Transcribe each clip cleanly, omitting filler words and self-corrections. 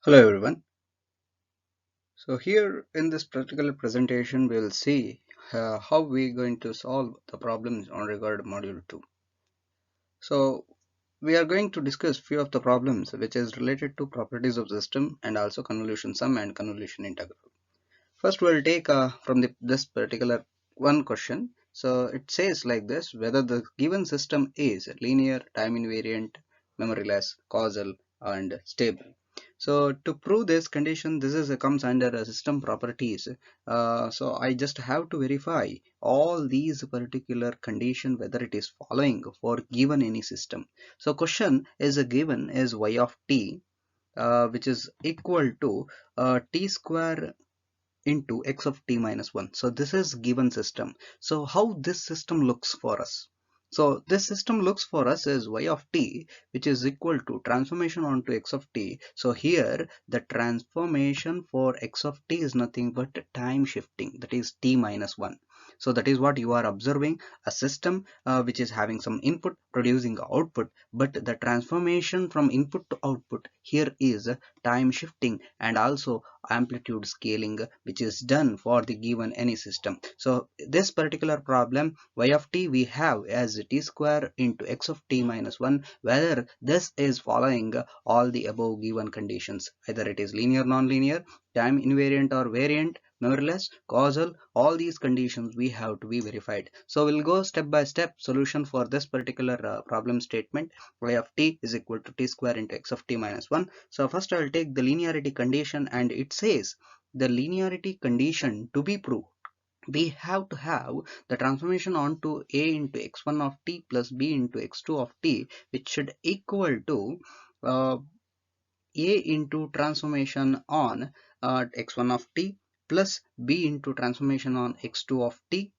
Hello everyone. So here in this particular presentation we will see how we are going to solve the problems on regard module 2. So we are going to discuss few of the problems which is related to properties of system and also convolution sum and convolution integral. First we'll take from this particular one question. So it says like this: whether the given system is linear, time invariant, memoryless, causal and stable. So to prove this condition, this is comes under system properties. So I just have to verify all these particular condition whether it is following for given any system. So question is a given is y of t, which is equal to t square into x of t minus 1. So this is given system. So how this system looks for us? So this system looks for us as y of t, which is equal to transformation onto x of t. So here the transformation for x of t is nothing but time shifting, that is t minus 1. So that is what you are observing, a system which is having some input producing output, but the transformation from input to output here is time shifting and also amplitude scaling, which is done for the given any system. So this particular problem y of t we have as t square into x of t minus 1, whether this is following all the above given conditions, either it is linear, non-linear, time invariant or variant, memoryless, causal, all these conditions we have to be verified. So we'll go step by step solution for this particular problem statement. Y of t is equal to t square into x of t minus 1. So first I will take the linearity condition, and it says the linearity condition to be proved, we have to have the transformation onto a into x1 of t plus b into x2 of t, which should equal to uh, a into transformation on x1 of t plus b into transformation on x2 of t.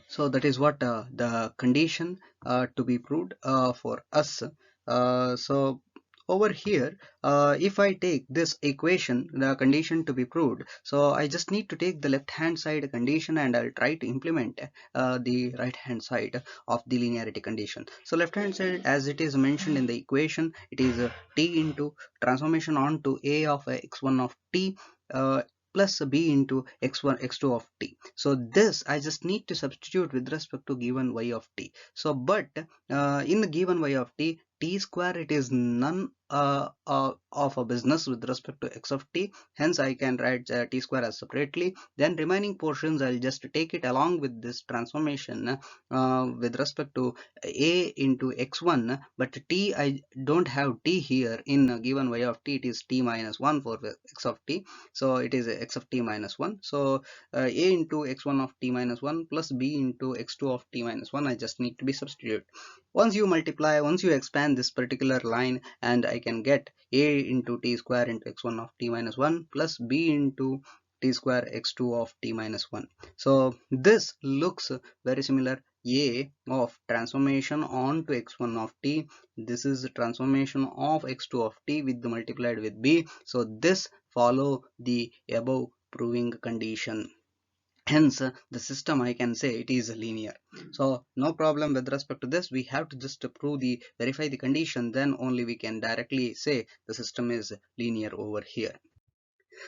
So that is what the condition to be proved for us. So over here, if I take this equation, the condition to be proved, so I just need to take the left hand side condition and I'll try to implement the right hand side of the linearity condition. So left hand side, as it is mentioned in the equation, it is t into transformation onto a of x1 of t uh, plus b into x1 x2 of t. So this I just need to substitute with respect to given y of t. So but in the given y of t, t square, it is none of a business with respect to x of t, hence I can write t square as separately. Then remaining portions I'll just take it along with this transformation with respect to a into x1, but t, I don't have t here in given y of t, it is t minus 1 for x of t. So it is x of t minus 1. So a into x1 of t minus 1 plus b into x2 of t minus 1, I just need to be substitute. Once you multiply, once you expand this particular line, and I can get a into t square into x1 of t minus 1 plus b into t square x2 of t minus 1. So this looks very similar. A of transformation onto x1 of t, this is transformation of x2 of t with the multiplied with b. So this follow the above proving condition, hence the system I can say it is linear. So no problem with respect to this, we have to just prove the verify the condition, then only we can directly say the system is linear over here.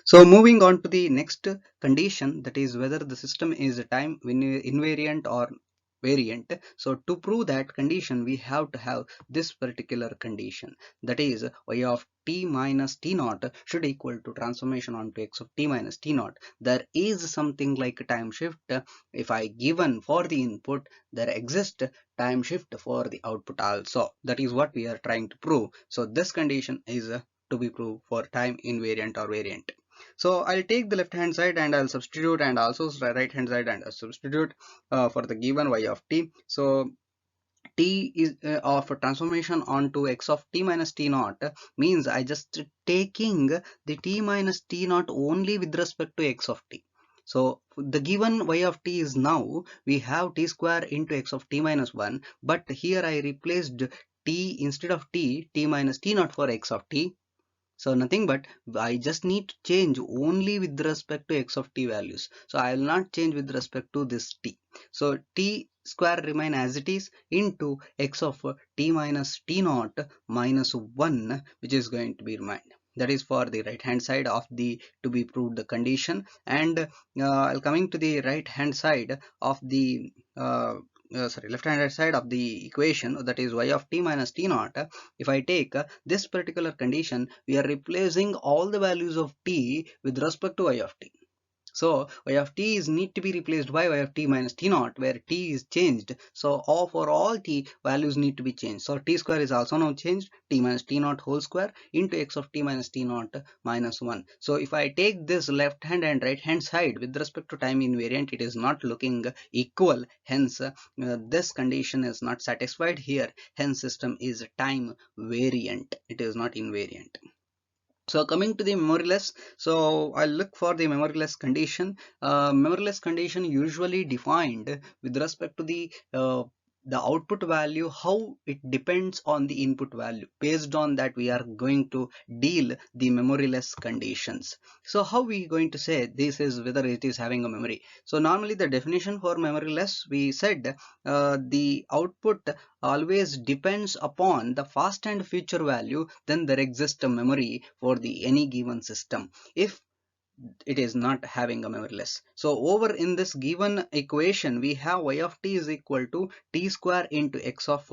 So moving on to the next condition, that is whether the system is time invariant or variant. So to prove that condition, we have to have this particular condition, that is y of t minus t naught should equal to transformation onto x of t minus t naught. There is something like a time shift. If I given for the input, there exists time shift for the output also. That is what we are trying to prove. So this condition is to be proved for time invariant or variant. So I'll take the left hand side and I'll substitute, and also right hand side and I'll substitute for the given y of t. So t is of a transformation onto x of t minus t naught means I just taking the t minus t naught only with respect to x of t. So the given y of t is, now we have t square into x of t minus 1, but here I replaced t instead of t minus t naught for x of t. So nothing but I just need to change only with respect to x of t values. So I will not change with respect to this t. So t square remain as it is into x of t minus t naught minus 1, which is going to be remained. That is for the right hand side of the to be proved the condition. And coming to the right hand side of the left hand side of the equation, that is y of t minus t naught. If I take this particular condition, we are replacing all the values of t with respect to y of t. So y of t is need to be replaced by y of t minus t naught, where t is changed. So all for all t values need to be changed. So t square is also now changed, t minus t naught whole square into x of t minus t naught minus 1. So if I take this left hand and right hand side with respect to time invariant, it is not looking equal. Hence this condition is not satisfied here. Hence system is time variant. It is not invariant. So coming to the memoryless, so I'll look for the memoryless condition. Memoryless condition usually defined with respect to the output value, how it depends on the input value. Based on that, we are going to deal the memoryless conditions. So how we going to say this is whether it is having a memory? So normally the definition for memoryless, we said the output always depends upon the past and future value, then there exists a memory for the any given system. If it is not having a memoryless, so over in this given equation we have y of t is equal to t square into x of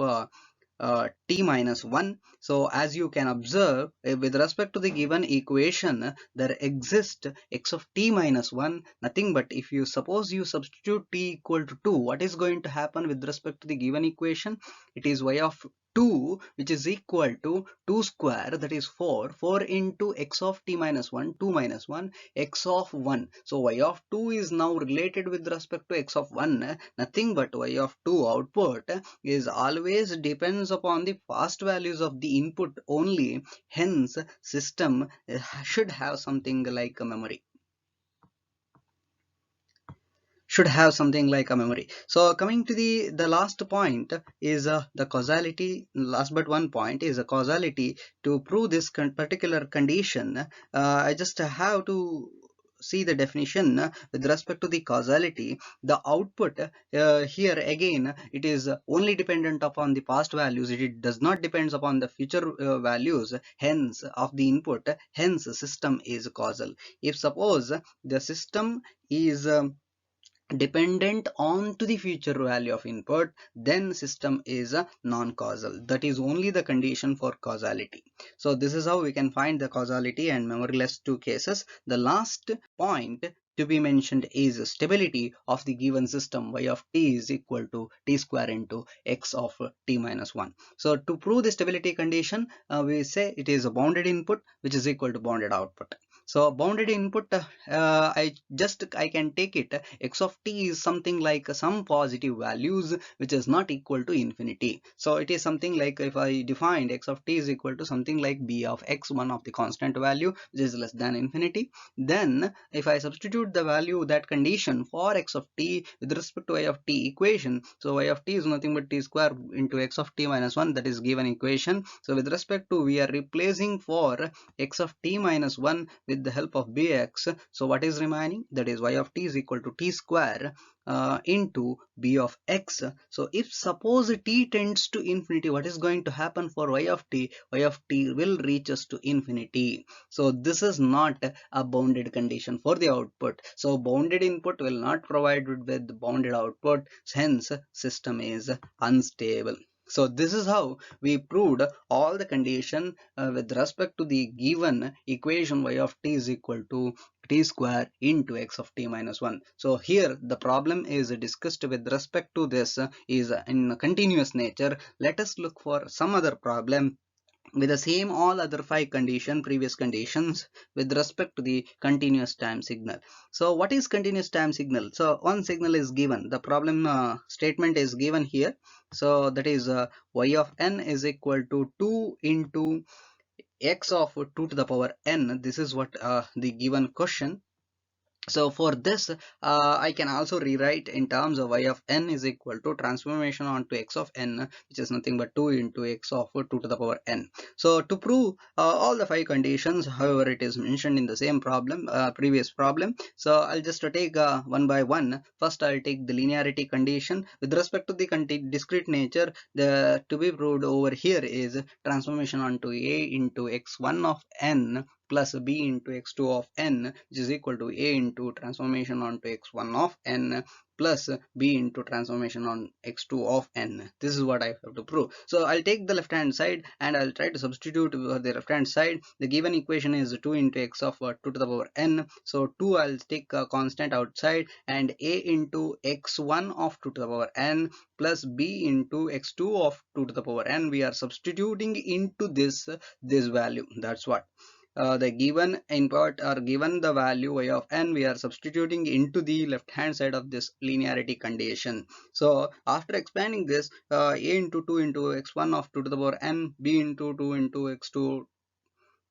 t minus 1. So as you can observe, with respect to the given equation, there exists x of t minus 1, nothing but if you suppose you substitute t equal to 2, what is going to happen with respect to the given equation? It is y of 2 which is equal to 2 square, that is 4 into x of t minus 1, 2 minus 1, x of 1. So y of 2 is now related with respect to x of 1, nothing but y of 2 output is always depends upon the past values of the input only. Hence system should have something like a memory, should have something like a memory. So coming to the last point is the causality. Last but one point is a causality. To prove this particular condition, I just have to see the definition with respect to the causality. The output here again, it is only dependent upon the past values, it does not depends upon the future values, hence of the input. Hence system is causal. If suppose the system is dependent on to the future value of input, then system is a non-causal. That is only the condition for causality. So this is how we can find the causality and memoryless two cases. The last point to be mentioned is stability of the given system. Y of t is equal to t square into x of t minus 1. So to prove the stability condition, we say it is a bounded input which is equal to bounded output. So bounded input, I can take it, x of t is something like some positive values which is not equal to infinity. So it is something like, if I defined x of t is equal to something like b of x, one of the constant value which is less than infinity, then if I substitute the value, that condition for x of t with respect to y of t equation, so y of t is nothing but t square into x of t minus 1, that is given equation. So with respect to, we are replacing for x of t minus 1 with the help of bx. So what is remaining? That is y of t is equal to t square into b of x. So if suppose t tends to infinity, what is going to happen for y of t? Y of t will reach us to infinity. So this is not a bounded condition for the output. So bounded input will not provide with bounded output, hence system is unstable. So this is how we proved all the condition with respect to the given equation y of t is equal to t square into x of t minus 1. So here the problem is discussed with respect to this is in continuous nature. Let us look for some other problem with the same all other five previous conditions with respect to the continuous time signal. So what is continuous time signal? So one signal is given, the problem statement is given here. So that is y of n is equal to 2 into x of 2 to the power n. This is what the given question. So for this, I can also rewrite in terms of y of n is equal to transformation onto x of n, which is nothing but 2 into x of 2 to the power n. So to prove all the 5 conditions, however it is mentioned in the same problem, previous problem, so I'll just take one by one. First I'll take the linearity condition. With respect to the discrete nature, the to be proved over here is transformation onto a into x1 of n plus b into x2 of n, which is equal to a into transformation onto x1 of n plus b into transformation on x2 of n. This is what I have to prove. So I'll take the left hand side and I'll try to substitute for the left hand side. The given equation is 2 into x of 2 to the power n. So 2 I'll take a constant outside, and a into x1 of 2 to the power n plus b into x2 of 2 to the power n. We are substituting into this value. That's what the given input or given the value y of n, we are substituting into the left hand side of this linearity condition. So after expanding this, a into 2 into x1 of 2 to the power n, b into 2 into x2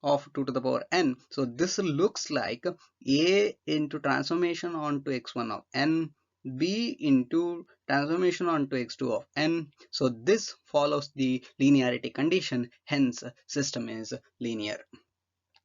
of 2 to the power n. So this looks like a into transformation onto x1 of n, b into transformation onto x2 of n. So this follows the linearity condition, hence system is linear.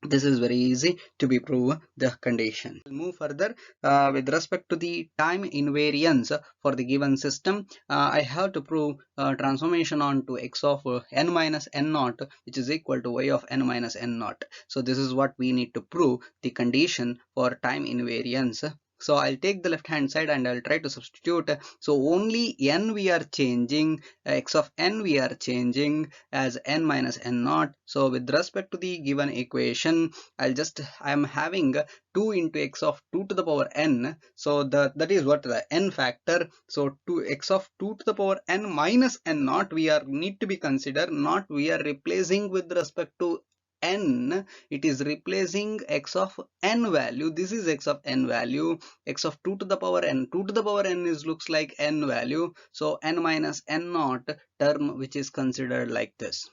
This is very easy to be proven the condition. We'll move further with respect to the time invariance for the given system. I have to prove transformation onto x of n minus n naught, which is equal to y of n minus n naught. So this is what we need to prove the condition for time invariance. So I'll take the left hand side and I'll try to substitute. So only n we are changing, x of n we are changing as n minus n naught. So with respect to the given equation, I'm having 2 into x of 2 to the power n. So that is what the n factor. So 2 x of 2 to the power n minus n naught we are need to be considered, not we are replacing with respect to n, it is replacing x of n value. This is x of n value, x of 2 to the power n. 2 to the power n is looks like n value, so n minus n naught term which is considered like this.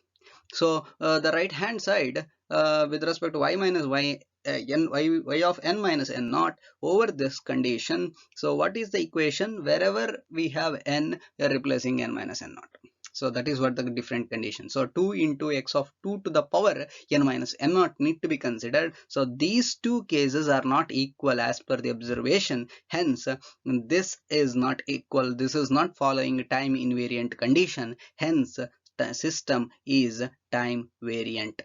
So the right hand side with respect to y minus y y of n minus n naught over this condition. So what is the equation? Wherever we have n, we are replacing n minus n naught. So that is what the different condition. So 2 into x of 2 to the power n minus n naught need to be considered. So these two cases are not equal as per the observation. Hence this is not equal. This is not following time invariant condition. Hence the system is time variant.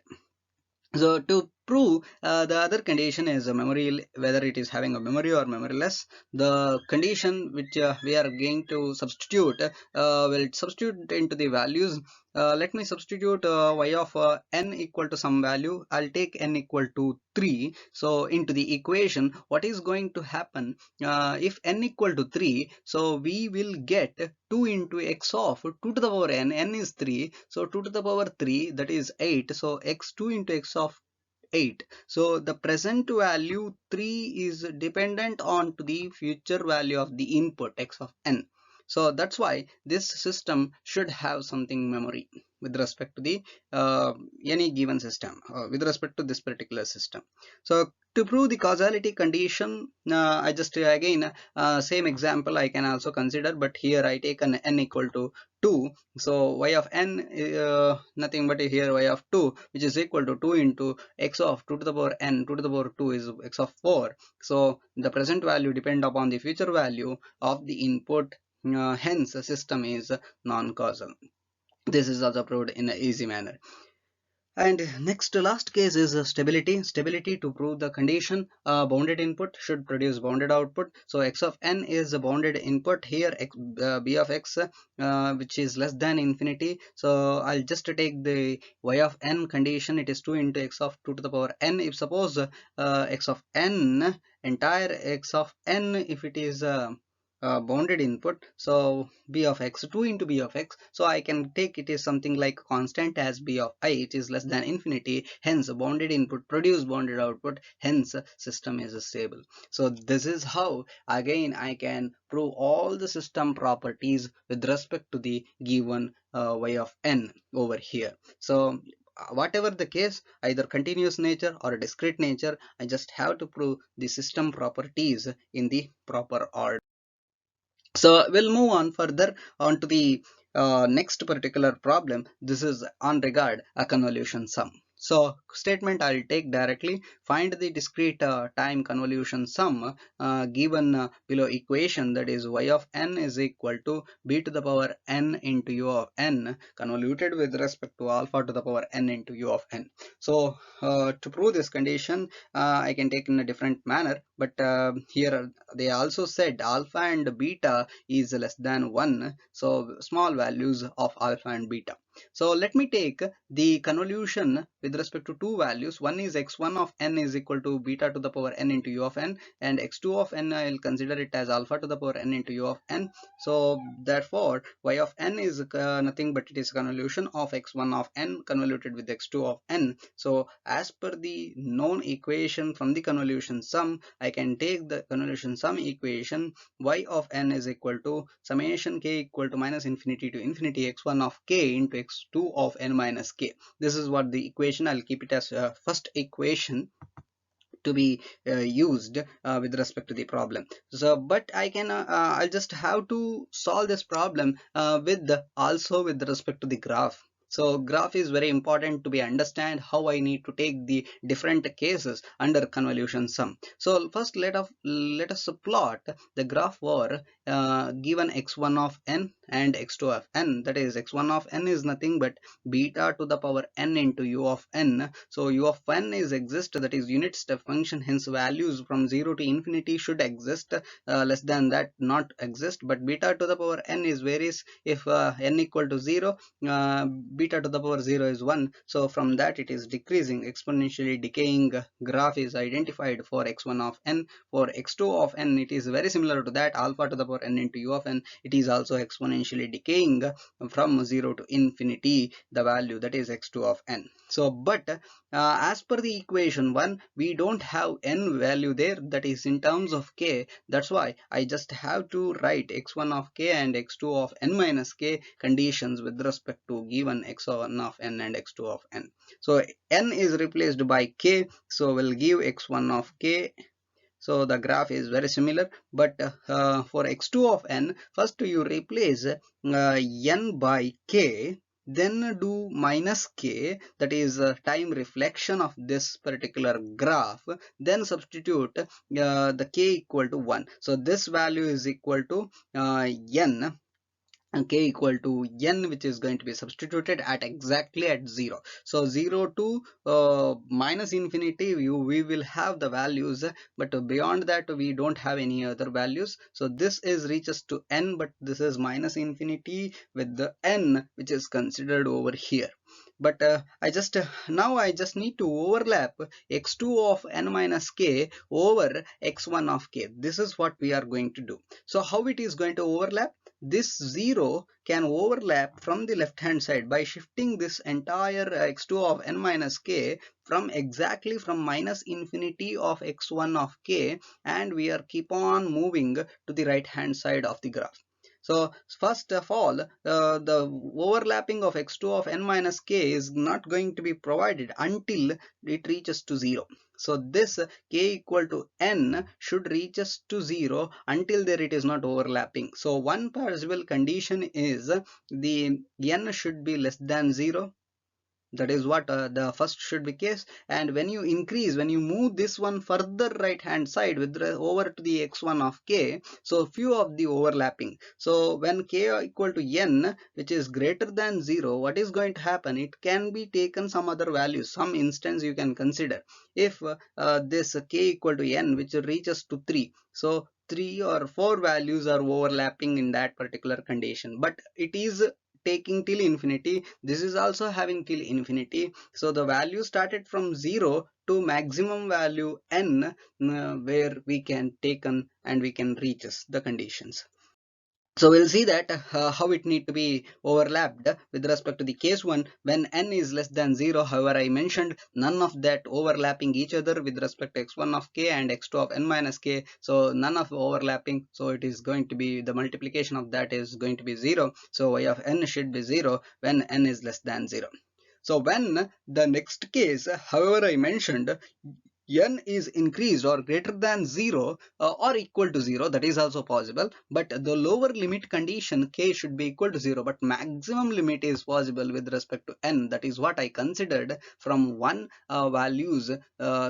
So to prove the other condition is a memory, whether it is having a memory or memoryless. The condition which we are going to substitute, will substitute into the values. Let me substitute y of n equal to some value. I'll take n equal to 3. So into the equation, what is going to happen if n equal to 3? So we will get 2 into x of 2 to the power n. N is 3, so 2 to the power 3, that is 8. So x2 into x of 8. So the present value 3 is dependent on to the future value of the input x of n. So that's why this system should have something memory with respect to the any given system, with respect to this particular system. So to prove the causality condition, I just again same example I can also consider, but here I take an n equal to 2. So y of n nothing but here y of 2, which is equal to 2 into x of 2 to the power n. 2 to the power 2 is x of 4. So the present value depend upon the future value of the input. Hence the system is non-causal. This is also proved in an easy manner. And next to last case is stability. Stability to prove the condition, bounded input should produce bounded output. So x of n is a bounded input here, b of x which is less than infinity. So I'll just take the y of n condition. It is 2 into x of 2 to the power n. If suppose x of n, entire x of n, if it is bounded input, so b of x, 2 into b of x, so I can take it is something like constant as b of I, it is less than infinity. Hence bounded input produce bounded output, hence system is stable. So this is how again I can prove all the system properties with respect to the given y of n over here. So whatever the case, either continuous nature or discrete nature, I just have to prove the system properties in the proper order. So we'll move on further on to the next particular problem. This is on regard a convolution sum. So statement I'll take directly: find the discrete time convolution sum given below equation, that is y of n is equal to b to the power n into u of n convoluted with respect to alpha to the power n into u of n. So to prove this condition, I can take in a different manner, but here they also said alpha and beta is less than 1, so small values of alpha and beta. So let me take the convolution with respect to two values. One is x1 of n is equal to beta to the power n into u of n, and x2 of n I will consider it as alpha to the power n into u of n. So therefore y of n is nothing but it is convolution of x1 of n convoluted with x2 of n. So as per the known equation from the convolution sum, I can take the convolution sum equation y of n is equal to summation k equal to minus infinity to infinity x1 of k into x2 of n minus k. This is what the equation, I'll keep it as first equation to be used with respect to the problem. So but I can I'll just have to solve this problem with also with respect to the graph. So graph is very important to be understand how I need to take the different cases under convolution sum. So first let us plot the graph for given x1 of n and x2 of n. That is, x1 of n is nothing but beta to the power n into u of n. So u of n is exist, that is unit step function, hence values from 0 to infinity should exist, less than that not exist. But beta to the power n is varies. If n equal to 0, beta to the power 0 is 1, so from that it is decreasing, exponentially decaying graph is identified for x1 of n. For x2 of n it is very similar to that, alpha to the power n into u of n. It is also exponentially decaying from 0 to infinity the value, that is x2 of n. So but as per the equation 1, we don't have n value there, that is in terms of k. That's why I just have to write x1 of k and x2 of n minus k conditions with respect to given x1 of n and x2 of n. So n is replaced by k, so we'll give x1 of k. So the graph is very similar, but for x2 of n, first you replace n by k, then do minus k, that is time reflection of this particular graph, then substitute the k equal to 1. So this value is equal to n, and k equal to n, which is going to be substituted at exactly at 0. So 0 to minus infinity, we will have the values, but beyond that we don't have any other values. So this is reaches to n, but this is minus infinity with the n which is considered over here. But now I just need to overlap x2 of n minus k over x1 of k. This is what we are going to do. So how it is going to overlap? This 0 can overlap from the left hand side by shifting this entire x2 of n minus k from exactly from minus infinity of x1 of k, and we are keep on moving to the right hand side of the graph. So first of all, the overlapping of x2 of n minus k is not going to be provided until it reaches to 0. So this k equal to n should reaches to 0, until there it is not overlapping. So one possible condition is the n should be less than 0. That is what the first should be case. And when you increase, when you move this one further right hand side with over to the x1 of k, so few of the overlapping. So when k equal to n, which is greater than 0, what is going to happen? It can be taken some other value, some instance you can consider. If this k equal to n, which reaches to 3, so 3 or 4 values are overlapping in that particular condition, but it is taking till infinity. This is also having till infinity. So the value started from 0 to maximum value n, where we can taken and we can reach the conditions. So we'll see that how it need to be overlapped with respect to the case 1 when n is less than 0. However, I mentioned none of that overlapping each other with respect to x1 of k and x2 of n minus k. So none of overlapping. So it is going to be the multiplication of that is going to be 0. So y of n should be 0 when n is less than 0. So when the next case, however, I mentioned n is increased or greater than 0 or equal to 0, that is also possible, but the lower limit condition k should be equal to 0, but maximum limit is possible with respect to n. That is what I considered from one values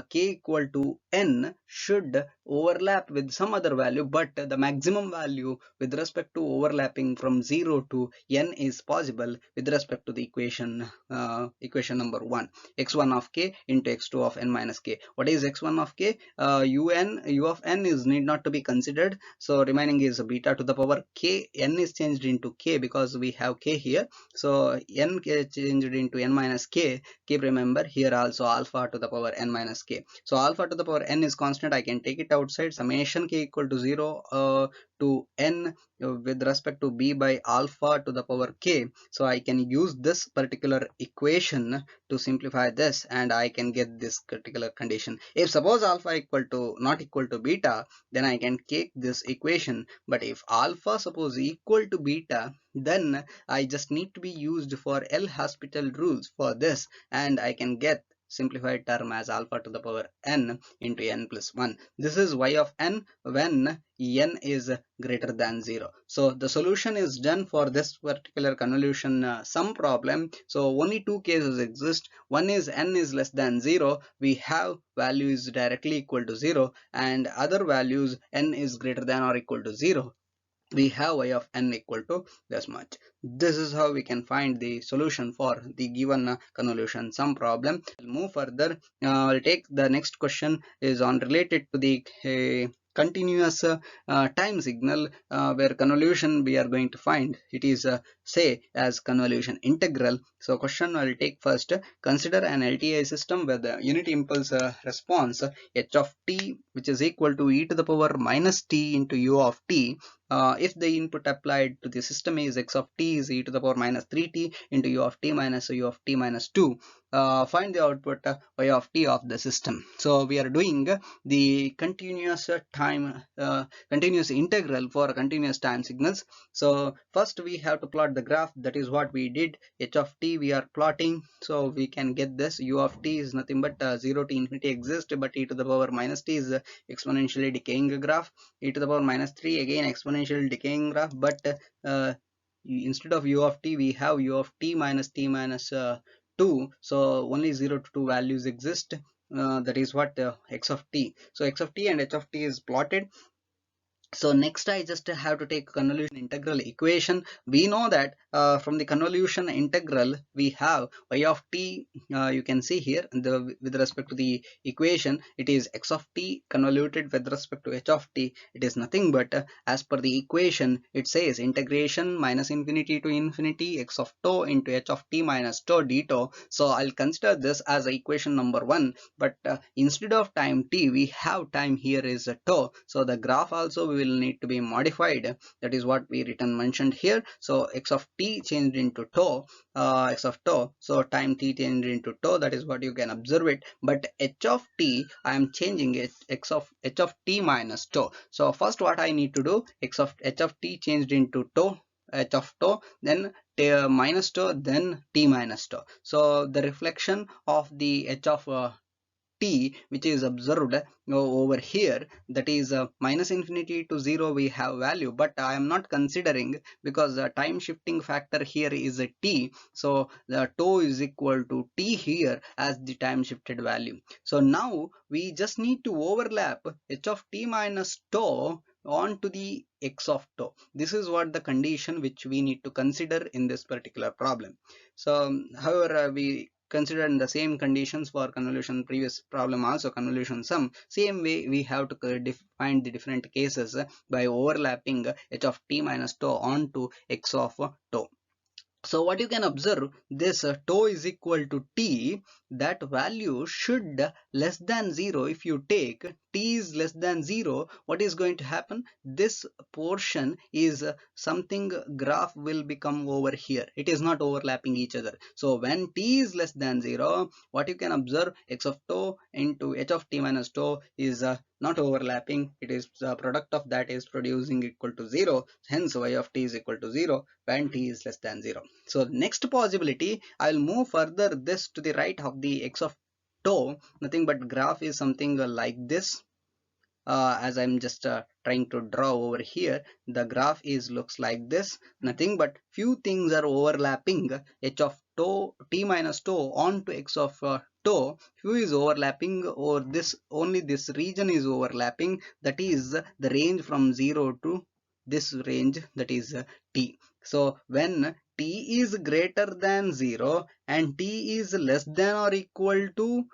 k equal to n should overlap with some other value, but the maximum value with respect to overlapping from 0 to n is possible with respect to the equation number 1, x1 of k into x2 of n minus k. What is x1 of k? U of n is need not to be considered, so remaining is beta to the power k. N is changed into k because we have k here, so n changed into n minus k. Keep remember here also alpha to the power n minus k. So alpha to the power n is constant, I can take it outside. Summation k equal to 0 to n with respect to b by alpha to the power k. So I can use this particular equation to simplify this, and I can get this particular condition. If suppose alpha equal to not equal to beta, then I can take this equation, but if alpha suppose equal to beta, then I just need to be used for L'Hospital rules for this, and I can get simplified term as alpha to the power n into n plus 1. This is y of n when n is greater than 0. So the solution is done for this particular convolution sum problem. So only two cases exist. One is n is less than 0, we have value is directly equal to 0, and other values n is greater than or equal to 0, we have y of n equal to this much. This is how we can find the solution for the given convolution sum problem. We'll move further. I'll take the next question is on related to the continuous time signal where convolution we are going to find. It is say as convolution integral. So question I'll take first. Consider an LTI system where the unit impulse response h of t, which is equal to e to the power minus t into u of t. If the input applied to the system is x of t is e to the power minus 3t into u of t minus u of t minus 2, find the output y of t of the system. So we are doing the continuous continuous integral for continuous time signals. So first we have to plot the graph. That is what we did. H of t we are plotting, so we can get this. U of t is nothing but 0 to infinity exists, but e to the power minus t is exponentially decaying graph. E to the power minus 3 again exponential decaying graph, but instead of u of t we have u of t minus 2, so only 0 to 2 values exist. That is what x of t. So x of t and h of t is plotted. So next I just have to take convolution integral equation. We know that from the convolution integral we have y of t, you can see here with respect to the equation it is x of t convoluted with respect to h of t. It is nothing but as per the equation it says integration minus infinity to infinity x of tau into h of t minus tau d tau. So I'll consider this as equation number 1, but instead of time t we have time here is tau, so the graph also will need to be modified. That is what we written mentioned here. So x of t changed into tau, x of tau, so time t changed into tau, that is what you can observe it. But h of t I am changing it h of t minus tau. So first what I need to do, h of t changed into tau, h of tau, then minus tau, then t minus tau. So the reflection of the h of t which is observed over here, that is minus infinity to 0 we have value, but I am not considering because the time shifting factor here is a t, so the tau is equal to t here as the time shifted value. So now we just need to overlap h of t minus tau onto the x of tau. This is what the condition which we need to consider in this particular problem. So however we consider the same conditions for convolution previous problem also convolution sum, same way we have to define the different cases by overlapping h of t minus tau onto x of tau. So what you can observe, this tau is equal to t, that value should less than 0, if you take t is less than 0, what is going to happen? This portion is something graph will become over here. It is not overlapping each other. So when t is less than 0, what you can observe, x of tau into h of t minus tau is not overlapping. It is the product of that is producing equal to 0. Hence y of t is equal to 0 when t is less than 0. So next possibility, I will move further this to the right of the x of tau. Nothing but graph is something like this. As I'm just trying to draw over here, the graph is looks like this. Nothing but few things are overlapping. H of tau t minus tau onto x of tau, few is overlapping, or this only this region is overlapping. That is the range from 0 to this range, that is t. So when t is greater than 0 and t is less than or equal to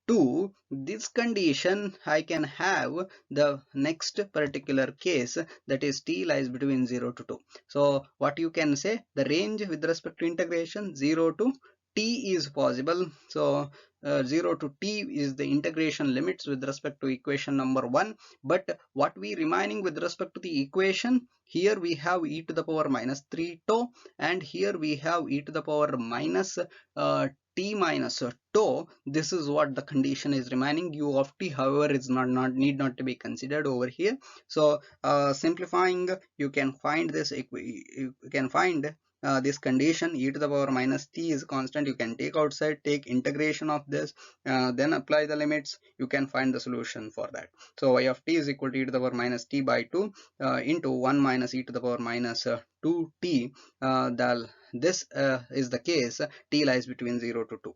2, this condition I can have the next particular case, that is t lies between 0 to 2. So what you can say, the range with respect to integration 0 to t is possible. So 0 to t is the integration limits with respect to equation number 1. But what we remaining with respect to the equation, here we have e to the power minus 3 tau, and here we have e to the power minus t minus tau. This is what the condition is remaining. U of t, however, is not need not to be considered over here. So simplifying, you can find this, you can find this condition e to the power minus t is constant. You can take outside, take integration of this, then apply the limits. You can find the solution for that. So y of t is equal to e to the power minus t by 2 into 1 minus e to the power minus 2t. This is the case t lies between 0 to 2.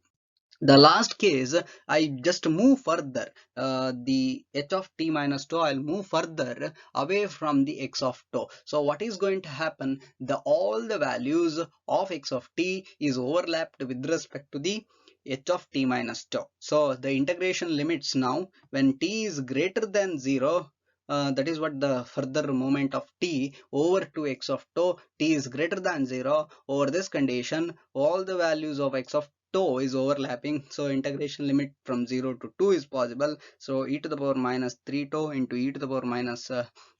The last case, I just move further the h of t minus tau, I'll move further away from the x of tau. So what is going to happen, the all the values of x of t is overlapped with respect to the h of t minus tau. So the integration limits now, when t is greater than 0, that is what the further movement of t over to x of tau, t is greater than 0. Over this condition, all the values of x of tau is overlapping, so integration limit from 0 to 2 is possible. So e to the power minus 3 tau into e to the power minus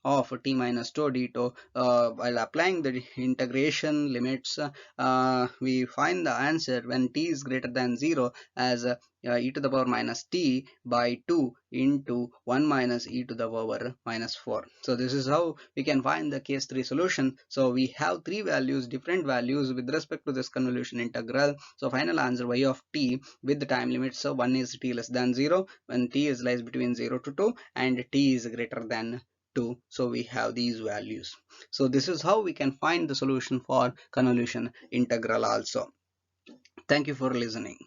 of t minus tau d tau, while applying the integration limits, we find the answer when t is greater than 0 as e to the power minus t by 2 into 1 minus e to the power minus 4. So this is how we can find the case 3 solution. So we have three values, different values with respect to this convolution integral. So final answer y of t with the time limits. So one is t less than 0 when t is lies between 0 to 2, and t is greater than 2. So we have these values. So this is how we can find the solution for convolution integral also. Thank you for listening.